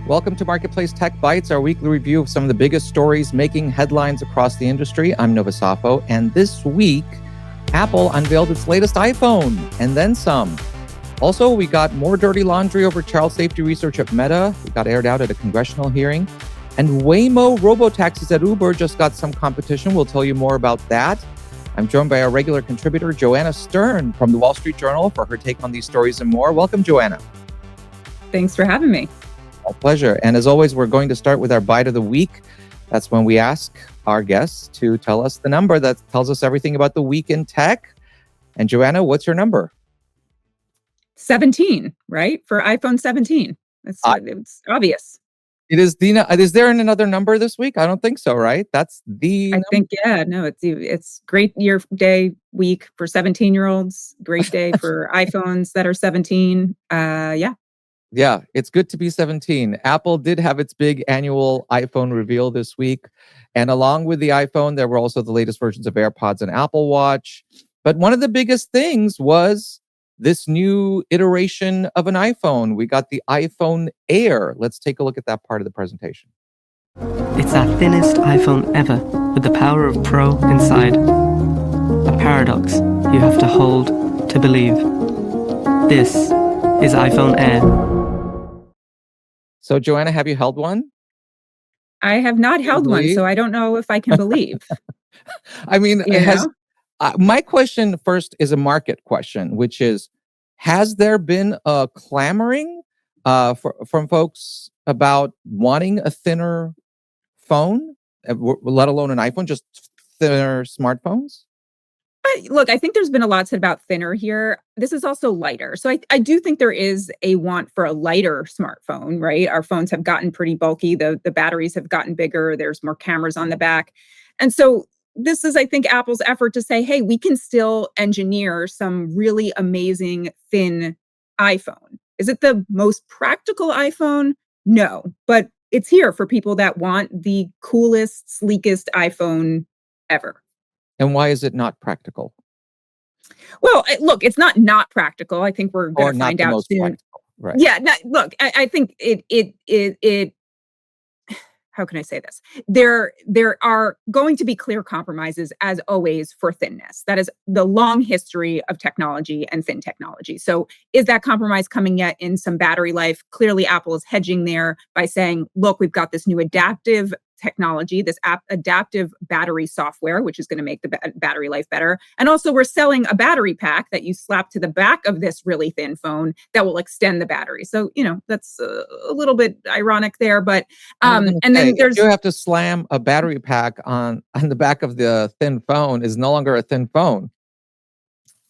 Welcome to Marketplace Tech Bytes, our weekly review of some of the biggest stories making headlines across the industry. I'm Safo, and this week, Apple unveiled its latest iPhone, and then some. Also, we got more dirty laundry over child safety research at Meta. We got aired out at a congressional hearing. And Waymo robo-taxis at Uber just got some competition. We'll tell you more about that. I'm joined by our regular contributor, Joanna Stern from the Wall Street Journal, for her take on these stories and more. Welcome, Joanna. Thanks for having me. A pleasure. And as always, we're going to start with our bite of the week. That's when we ask our guests to tell us the number that tells us everything about the week in tech. And Joanna, what's your number? 17, right? For iPhone 17. It's obvious. It is is there another number this week? I don't think so, right? That's the I think, yeah, no, it's great week for 17-year-olds, great day for iPhones that are 17. Yeah, it's good to be 17. Apple did have its big annual iPhone reveal this week. And along with the iPhone, there were also the latest versions of AirPods and Apple Watch. But one of the biggest things was this new iteration of an iPhone. We got the iPhone Air. Let's take a look at that part of the presentation. It's our thinnest iPhone ever, with the power of Pro inside. A paradox you have to hold to believe. This is iPhone Air. So, Joanna, have you held one? I have not held one, so I don't know if I can believe. I mean, my question first is a market question, which is, has there been a clamoring from folks about wanting a thinner phone, let alone an iPhone, just thinner smartphones? Look, I think there's been a lot said about thinner here. This is also lighter. So I do think there is a want for a lighter smartphone, right? Our phones have gotten pretty bulky. The batteries have gotten bigger. There's more cameras on the back. And so this is, I think, Apple's effort to say, hey, we can still engineer some really amazing thin iPhone. Is it the most practical iPhone? No, but it's here for people that want the coolest, sleekest iPhone ever. And why is it not practical? Well, look, it's not practical. I think we're going to find out soon. Practical. Right. Yeah. Look, I think it. How can I say this? There are going to be clear compromises, as always, for thinness. That is the long history of technology and thin technology. So is that compromise coming yet in some battery life? Clearly, Apple is hedging there by saying, look, we've got this new adaptive technology, this adaptive battery software, which is going to make the battery life better. And also we're selling a battery pack that you slap to the back of this really thin phone that will extend the battery. So, that's a little bit ironic there, but, and then there's... You have to slam a battery pack on the back of the thin phone is no longer a thin phone.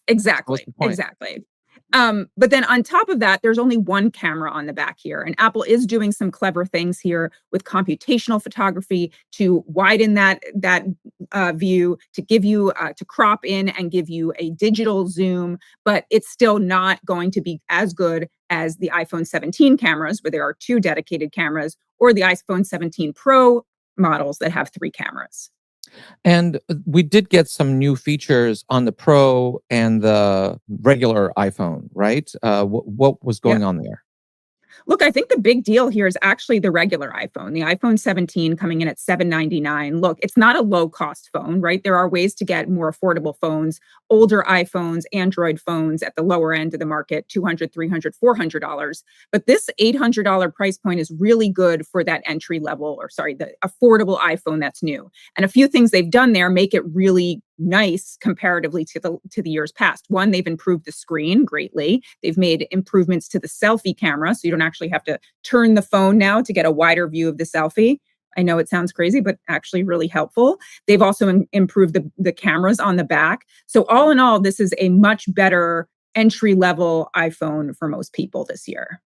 Exactly. But then on top of that, there's only one camera on the back here. And Apple is doing some clever things here with computational photography to widen that view, to give you, to crop in and give you a digital zoom. But it's still not going to be as good as the iPhone 17 cameras, where there are 2 dedicated cameras, or the iPhone 17 Pro models that have 3 cameras. And we did get some new features on the Pro and the regular iPhone, right? What was going on there? Look, I think the big deal here is actually the regular iPhone, the iPhone 17 coming in at $799. Look, it's not a low-cost phone, right? There are ways to get more affordable phones, older iPhones, Android phones at the lower end of the market, $200, $300, $400. But this $800 price point is really good for that the affordable iPhone that's new. And a few things they've done there make it really nice comparatively to the years past. One, they've improved the screen greatly. They've made improvements to the selfie camera, so you don't actually have to turn the phone now to get a wider view of the selfie. I know it sounds crazy, but actually really helpful. They've also improved the cameras on the back. So all in all, this is a much better entry-level iPhone for most people this year.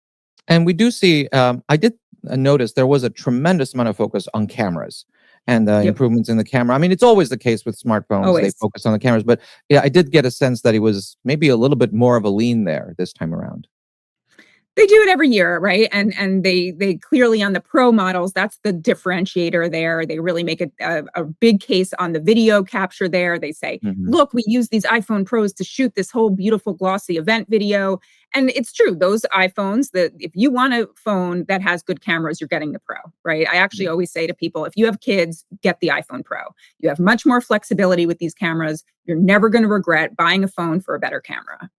And we do see, I did notice there was a tremendous amount of focus on cameras and improvements in the camera. I mean, it's always the case with smartphones. Always. They focus on the cameras. But yeah, I did get a sense that he was maybe a little bit more of a lean there this time around. They do it every year, right? And they clearly on the Pro models, that's the differentiator there. They really make a big case on the video capture there. They say, Mhm. look, we use these iPhone Pros to shoot this whole beautiful glossy event video. And it's true, those iPhones, that if you want a phone that has good cameras, you're getting the Pro, right? I actually always say to people, if you have kids, get the iPhone Pro. You have much more flexibility with these cameras. You're never going to regret buying a phone for a better camera.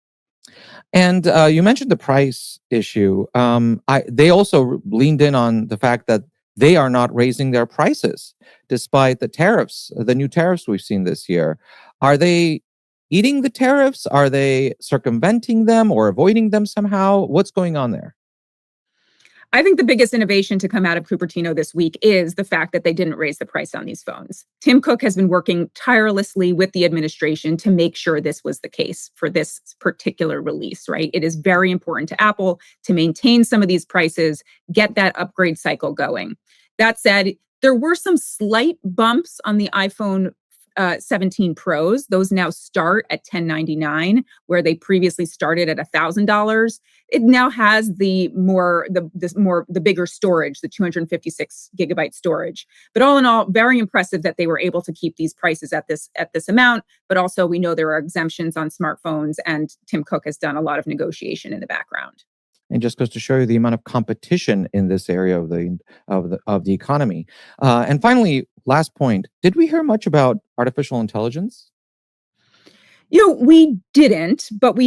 And you mentioned the price issue. They also leaned in on the fact that they are not raising their prices despite the tariffs, the new tariffs we've seen this year. Are they eating the tariffs? Are they circumventing them or avoiding them somehow? What's going on there? I think the biggest innovation to come out of Cupertino this week is the fact that they didn't raise the price on these phones. Tim Cook has been working tirelessly with the administration to make sure this was the case for this particular release, right? It is very important to Apple to maintain some of these prices, get that upgrade cycle going. That said, there were some slight bumps on the iPhone 17 Pros. Those now start at $1,099, where they previously started at $1,000. It now has the bigger storage, the 256 gigabyte storage. But all in all, very impressive that they were able to keep these prices at this amount. But also, we know there are exemptions on smartphones, and Tim Cook has done a lot of negotiation in the background. And just goes to show you the amount of competition in this area of the economy. And finally, last point: did we hear much about artificial intelligence? We didn't, but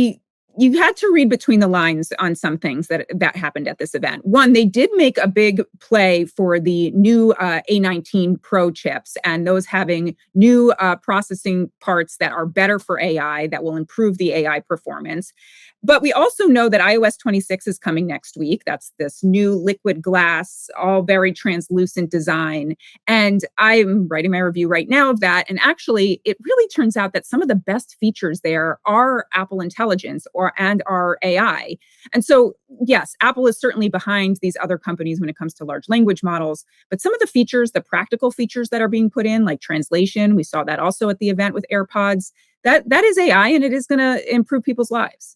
you had to read between the lines on some things that happened at this event. One, they did make a big play for the new A19 Pro chips, and those having new processing parts that are better for AI, that will improve the AI performance. But we also know that iOS 26 is coming next week. That's this new liquid glass, all very translucent design. And I'm writing my review right now of that. And actually, it really turns out that some of the best features there are Apple Intelligence and our AI. And so, yes, Apple is certainly behind these other companies when it comes to large language models. But some of the features, the practical features that are being put in, like translation, we saw that also at the event with AirPods, that is AI, and it is going to improve people's lives.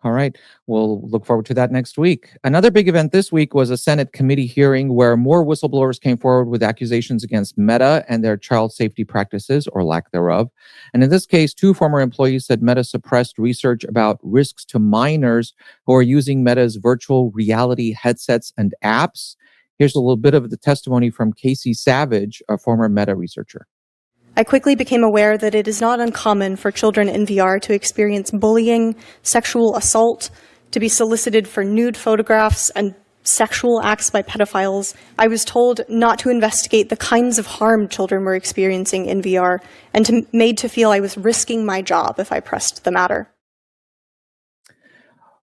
All right. We'll look forward to that next week. Another big event this week was a Senate committee hearing where more whistleblowers came forward with accusations against Meta and their child safety practices or lack thereof. And in this case, two former employees said Meta suppressed research about risks to minors who are using Meta's virtual reality headsets and apps. Here's a little bit of the testimony from Casey Savage, a former Meta researcher. I quickly became aware that it is not uncommon for children in VR to experience bullying, sexual assault, to be solicited for nude photographs, and sexual acts by pedophiles. I was told not to investigate the kinds of harm children were experiencing in VR, and made to feel I was risking my job if I pressed the matter.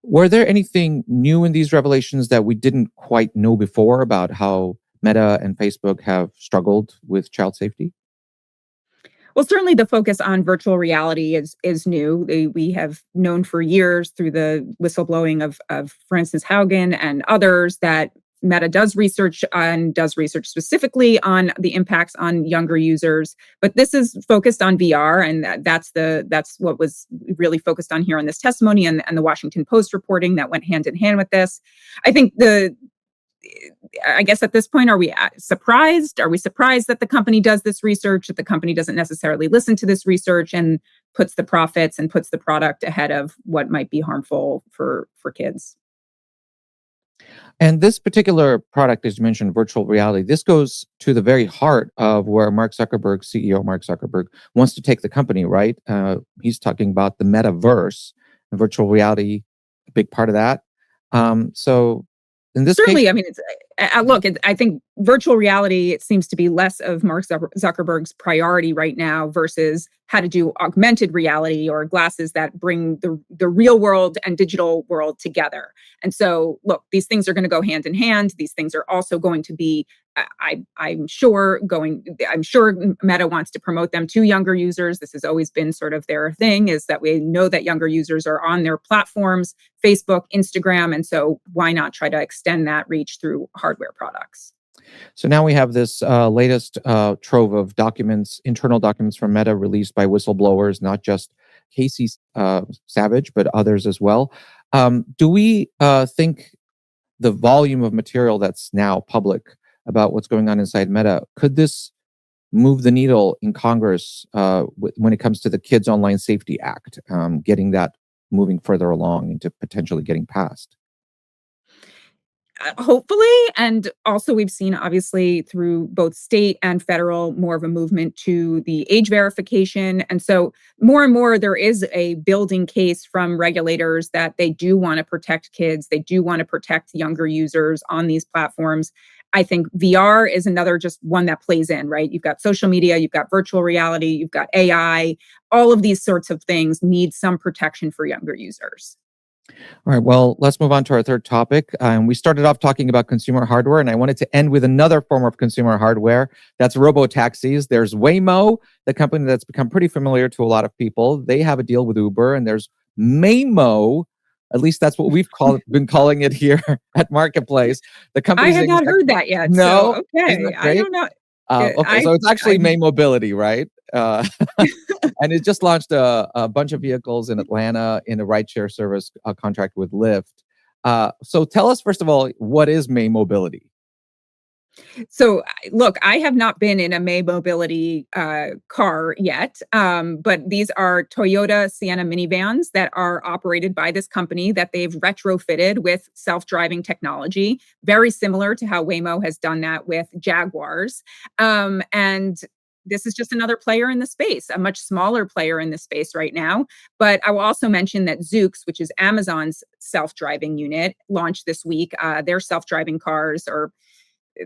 Were there anything new in these revelations that we didn't quite know before about how Meta and Facebook have struggled with child safety? Well, certainly the focus on virtual reality is new. We have known for years through the whistleblowing of for instance, Haugen and others, that Meta does research specifically on the impacts on younger users. But this is focused on VR, and that's what was really focused on here in this testimony, and the Washington Post reporting that went hand in hand with this. I guess at this point, are we surprised? Are we surprised that the company does this research, that the company doesn't necessarily listen to this research and puts the profits and puts the product ahead of what might be harmful for kids? And this particular product, as you mentioned, virtual reality, this goes to the very heart of where CEO Mark Zuckerberg, wants to take the company, right? He's talking about the metaverse and virtual reality, a big part of that. So in this Certainly, case, I mean, I think virtual reality, it seems to be less of Mark Zuckerberg's priority right now versus how to do augmented reality or glasses that bring the real world and digital world together. And so, look, these things are going to go hand in hand. These things are also going to be, I'm sure Meta wants to promote them to younger users. This has always been sort of their thing, is that we know that younger users are on their platforms, Facebook, Instagram. And so why not try to extend that reach through hardware products? so now we have this latest trove of documents, internal documents from Meta released by whistleblowers, not just Casey Savage, but others as well. Do we think the volume of material that's now public about what's going on inside Meta, could this move the needle in Congress when it comes to the Kids Online Safety Act, getting that moving further along into potentially getting passed? Hopefully. And also, we've seen, obviously, through both state and federal, more of a movement to the age verification. And so more and more, there is a building case from regulators that they do want to protect kids. They do want to protect younger users on these platforms. I think VR is another just one that plays in, right? You've got social media, you've got virtual reality, you've got AI. All of these sorts of things need some protection for younger users. All right, well, let's move on to our third topic. We started off talking about consumer hardware, and I wanted to end with another form of consumer hardware. That's robo-taxis. There's Waymo, the company that's become pretty familiar to a lot of people. They have a deal with Uber, and there's Maymo. At least that's what we've been calling it here at Marketplace. The company I had not heard that yet. No, So, isn't okay. that I great? don't know. Okay, so it's actually May Mobility, right? And it just launched a bunch of vehicles in Atlanta in a rideshare service contract with Lyft. So tell us, first of all, what is May Mobility? So, look, I have not been in a May Mobility car yet, but these are Toyota Sienna minivans that are operated by this company that they've retrofitted with self-driving technology, very similar to how Waymo has done that with Jaguars. And this is just another player in the space, a much smaller player in the space right now. But I will also mention that Zoox, which is Amazon's self-driving unit, launched this week. Their self-driving cars are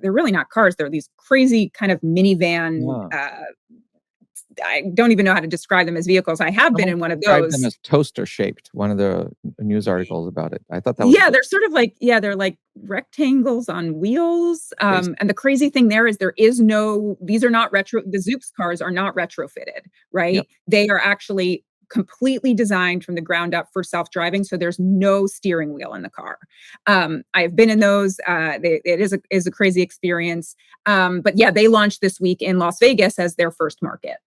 they're really not cars. They're these crazy kind of minivan. I don't even know how to describe them as vehicles. I have been in one of Describe those. them as toaster shaped. One of the news articles about it. I thought that was They're sort of like they're like rectangles on wheels. And the crazy thing there is these are not retro. The Zoox cars are not retrofitted, right? Yep. They are actually completely designed from the ground up for self-driving. So there's no steering wheel in the car. I've been in those. It is a crazy experience. But yeah, they launched this week in Las Vegas as their first market.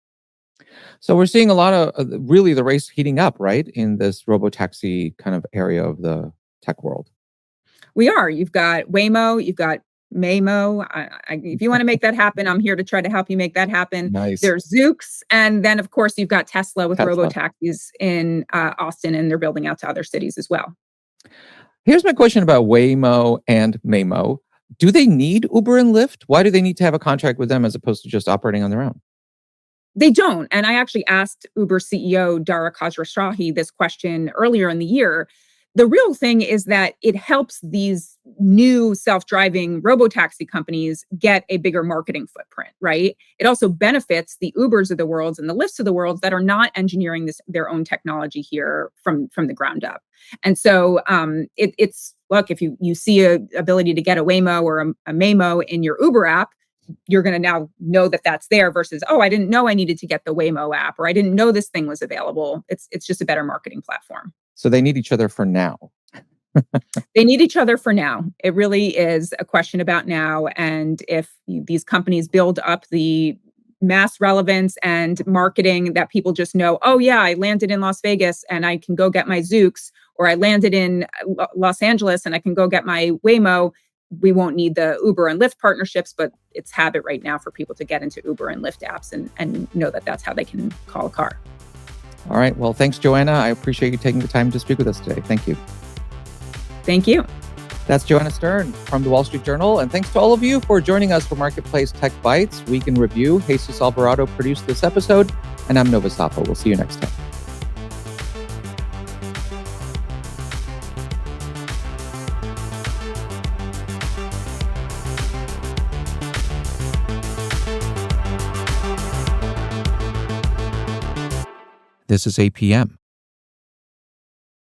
So we're seeing a lot of really the race heating up, right, in this robo-taxi kind of area of the tech world. We are. You've got Waymo, you've got Maymo. If you want to make that happen, I'm here to try to help you make that happen. Nice. There's Zoox, and then of course you've got Tesla with robo-taxis in Austin, and they're building out to other cities as well. Here's my question about Waymo and Maymo. Do they need Uber and Lyft? Why do they need to have a contract with them as opposed to just operating on their own? They don't. And I actually asked Uber CEO Dara Khosrowshahi this question earlier in the year. The real thing is that it helps these new self-driving robo-taxi companies get a bigger marketing footprint, right? It also benefits the Ubers of the world and the Lyfts of the world that are not engineering their own technology here from the ground up. And so it's look, if you see a ability to get a Waymo or a Maymo in your Uber app, you're going to now know that that's there versus, oh, I didn't know I needed to get the Waymo app, or I didn't know this thing was available. It's just a better marketing platform. So they need each other for now. They need each other for now. It really is a question about now. And if these companies build up the mass relevance and marketing that people just know, oh yeah, I landed in Las Vegas and I can go get my Zoox, or I landed in Los Angeles and I can go get my Waymo, we won't need the Uber and Lyft partnerships, but it's habit right now for people to get into Uber and Lyft apps and know that that's how they can call a car. All right. Well, thanks, Joanna. I appreciate you taking the time to speak with us today. Thank you. Thank you. That's Joanna Stern from the Wall Street Journal. And thanks to all of you for joining us for Marketplace Tech Bytes Week in Review. Jesus Alvarado produced this episode, and I'm Nova Safo. We'll see you next time. This is APM.